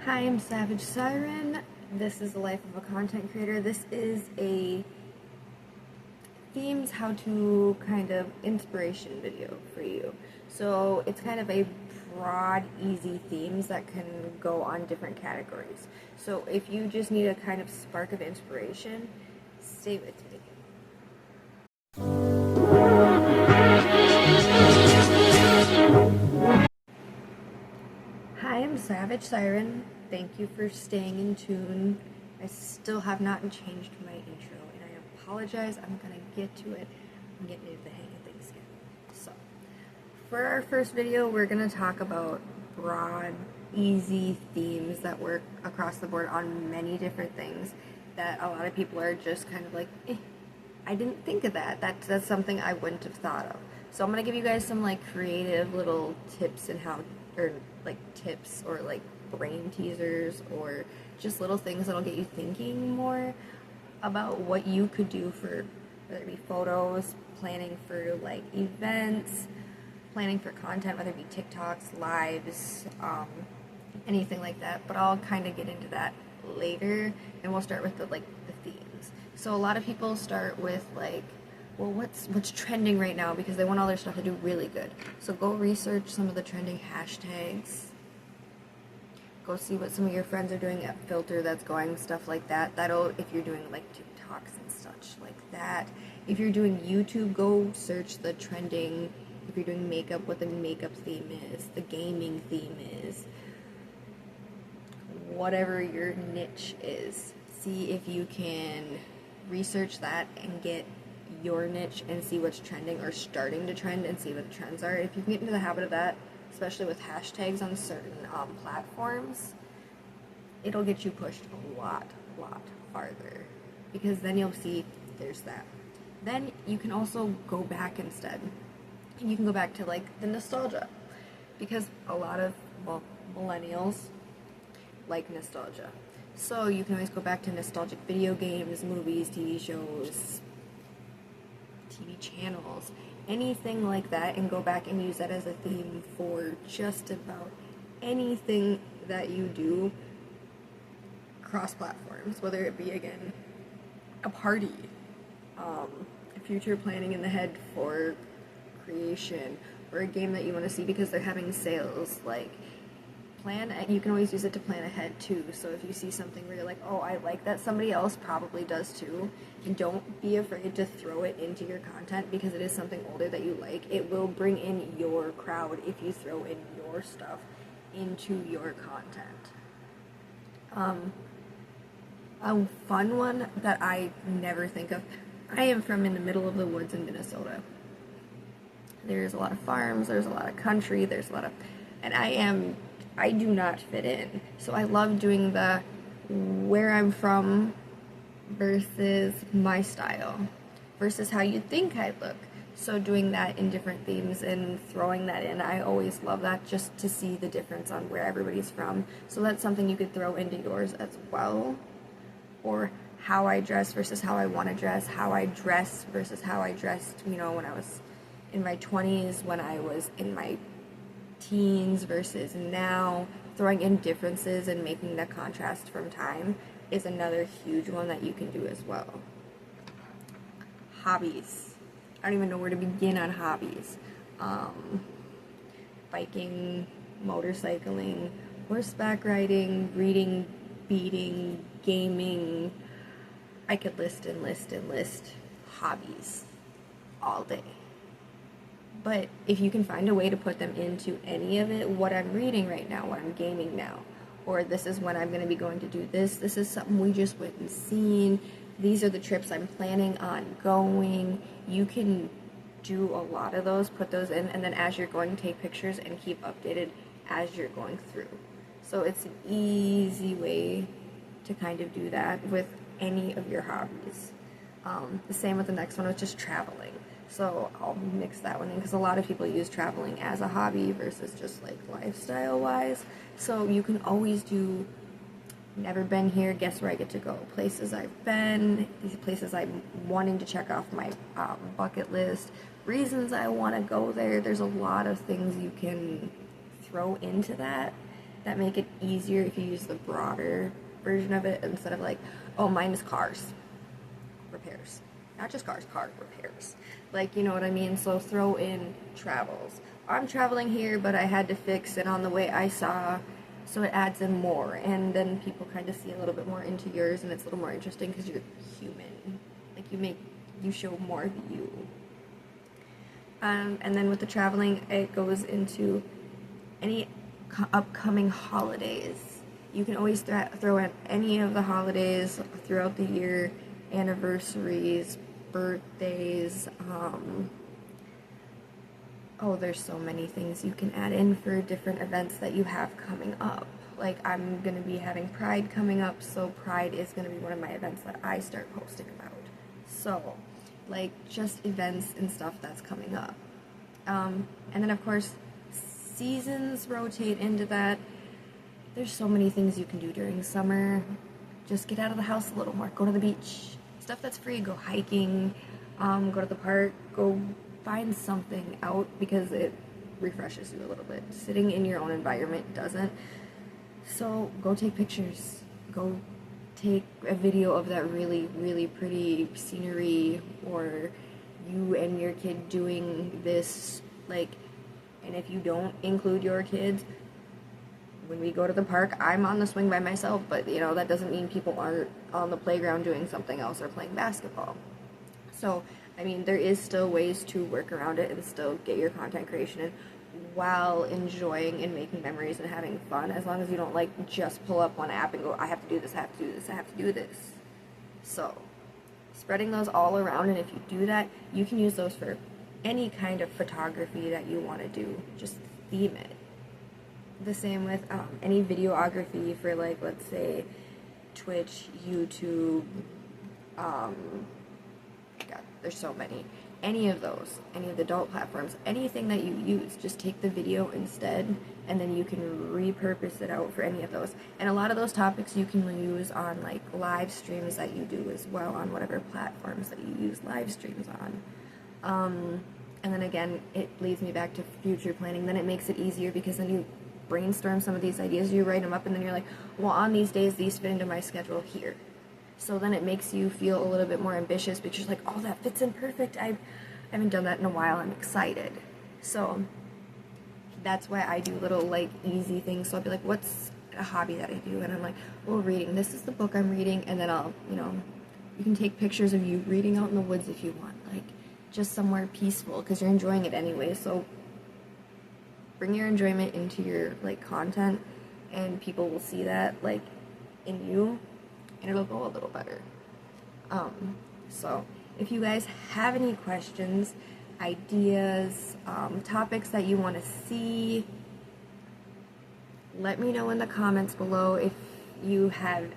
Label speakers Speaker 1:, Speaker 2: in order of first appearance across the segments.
Speaker 1: Hi, I'm Savage Siren. This is the life of a content creator. This is a themes how to kind of inspiration video for you. So it's kind of a broad, easy themes that can go on different categories. So if you just need a kind of spark of inspiration, stay with me. Hi, I'm Savage Siren. Thank you for staying in tune. I still have not changed my intro, and I apologize. I'm gonna get to it. I'm getting into the hang of things again. So, for our first video, we're gonna talk about broad, easy themes that work across the board on many different things that a lot of people are just kind of like, I didn't think of that. That's something I wouldn't have thought of. So I'm gonna give you guys some like creative little tips and tips or like brain teasers or just little things that'll get you thinking more about what you could do for whether it be photos, planning for like events, planning for content, whether it be TikToks, lives, anything like that. But I'll kind of get into that later, and we'll start with the themes. So a lot of people start with like, well, what's trending right now, because they want all their stuff to do really good. So go research some of the trending hashtags. Go see what some of your friends are doing at Filter that's going, stuff like that. That'll, if you're doing like TikToks and such like that. If you're doing YouTube, go search the trending. If you're doing makeup, what the makeup theme is, the gaming theme is, whatever your niche is. See if you can research that and get your niche and see what's trending or starting to trend and see what the trends are. If you can get into the habit of that, especially with hashtags on certain platforms, it'll get you pushed a lot farther, because then you'll see there's that. Then you can also go back instead, and you can go back to like the nostalgia, because a lot of millennials like nostalgia. So you can always go back to nostalgic video games, movies, TV shows, TV channels, anything like that, and go back and use that as a theme for just about anything that you do cross platforms, whether it be, again, a party, future planning in the head for creation, or a game that you want to see because they're having sales. Like, you can always use it to plan ahead too. So if you see something where you're like, oh, I like that, somebody else probably does too, and don't be afraid to throw it into your content, because it is something older that you like. It will bring in your crowd if you throw in your stuff into your content. A fun one that I never think of, I am from in the middle of the woods in Minnesota. There's a lot of farms, there's a lot of country, and I do not fit in. So I love doing the where I'm from versus my style versus how you think I look. So doing that in different themes and throwing that in, I always love that, just to see the difference on where everybody's from. So that's something you could throw into yours as well. Or how I dress versus how I want to dress, how I dress versus how I dressed, when I was in my 20s, when I was in my teens versus now. Throwing in differences and making the contrast from time is another huge one that you can do as well. Hobbies. I don't even know where to begin on hobbies. Biking, motorcycling, horseback riding, reading, beading, gaming. I could list hobbies all day. But if you can find a way to put them into any of it, what I'm reading right now, what I'm gaming now, or this is when I'm going to be going to do this is something we just went and seen, these are the trips I'm planning on going, you can do a lot of those, put those in, and then as you're going, take pictures and keep updated as you're going through. So it's an easy way to kind of do that with any of your hobbies. The same with the next one, which is traveling. So I'll mix that one in, because a lot of people use traveling as a hobby versus just like lifestyle wise. So you can always do, never been here, guess where I get to go. Places I've been, these places I'm wanting to check off my bucket list, reasons I want to go there. There's a lot of things you can throw into that that make it easier if you use the broader version of it instead of like, oh, mine is cars repairs. Not just cars, car repairs. Like, you know what I mean? So throw in travels. I'm traveling here, but I had to fix it on the way I saw, so it adds in more. And then people kind of see a little bit more into yours, and it's a little more interesting because you're human. Like, you show more of you. And then with the traveling, it goes into any upcoming holidays. You can always throw in any of the holidays throughout the year, anniversaries, birthdays, oh, there's so many things you can add in for different events that you have coming up. Like, I'm going to be having Pride coming up, so Pride is going to be one of my events that I start posting about. So, like, just events and stuff that's coming up. And then, of course, seasons rotate into that. There's so many things you can do during summer. Just get out of the house a little more. Go to the beach. Stuff that's free. Go hiking. Go to the park. Go find something out because it refreshes you a little bit. Sitting in your own environment doesn't. So go take pictures. Go take a video of that really, really pretty scenery, or you and your kid doing this, like, and if you don't include your kids, when we go to the park, I'm on the swing by myself, but, you know, that doesn't mean people aren't on the playground doing something else or playing basketball. So, I mean, there is still ways to work around it and still get your content creation in while enjoying and making memories and having fun, as long as you don't, like, just pull up one app and go, I have to do this, I have to do this, I have to do this. So, spreading those all around, and if you do that, you can use those for any kind of photography that you want to do. Just theme it. The same with any videography for, like, let's say Twitch, YouTube, God, there's so many. Any of those, any of the adult platforms, anything that you use, just take the video instead, and then you can repurpose it out for any of those. And a lot of those topics you can use on, like, live streams that you do as well on whatever platforms that you use live streams on. And then again, it leads me back to future planning. Then it makes it easier because then you brainstorm some of these ideas, you write them up, and then you're like, well, on these days, these fit into my schedule here. So then it makes you feel a little bit more ambitious because you're like, oh, that fits in perfect. I haven't done that in a while. I'm excited. So that's why I do little, like, easy things. So I'll be like, what's a hobby that I do? And I'm like, well, reading. This is the book I'm reading. And then I'll, you know, you can take pictures of you reading out in the woods if you want. Like, just somewhere peaceful because you're enjoying it anyway. So bring your enjoyment into your, like, content, and people will see that, like, in you, and it'll go a little better. So if you guys have any questions, ideas, topics that you want to see, let me know in the comments below. If you have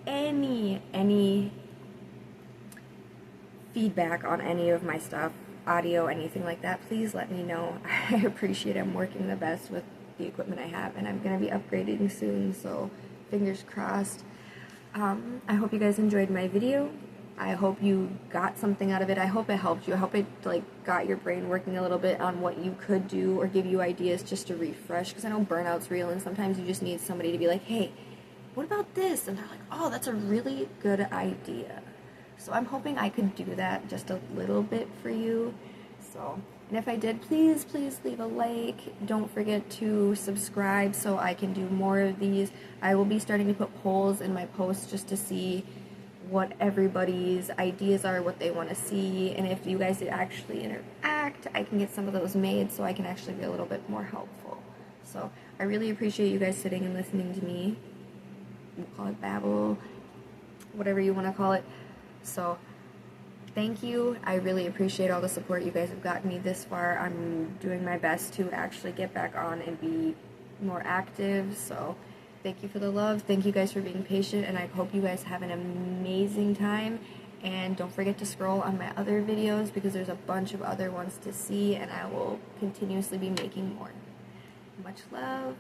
Speaker 1: any feedback on any of my stuff, audio, anything like that, please let me know. I appreciate it. I'm working the best with the equipment I have, and I'm going to be upgrading soon, so fingers crossed. I hope you guys enjoyed my video. I hope you got something out of it. I hope it helped you. I hope it, like, got your brain working a little bit on what you could do or give you ideas just to refresh, because I know burnout's real, and sometimes you just need somebody to be like, hey, what about this? And they're like, oh, that's a really good idea. So I'm hoping I could do that just a little bit for you. So, and if I did, please leave a like. Don't forget to subscribe so I can do more of these. I will be starting to put polls in my posts just to see what everybody's ideas are, what they want to see, and if you guys actually interact, I can get some of those made so I can actually be a little bit more helpful. So I really appreciate you guys sitting and listening to me. We'll call it babble, whatever you want to call it. So thank you. I really appreciate all the support you guys have gotten me this far. I'm doing my best to actually get back on and be more active. So thank you for the love. Thank you guys for being patient, and I hope you guys have an amazing time. And don't forget to scroll on my other videos because there's a bunch of other ones to see, and I will continuously be making more. Much love.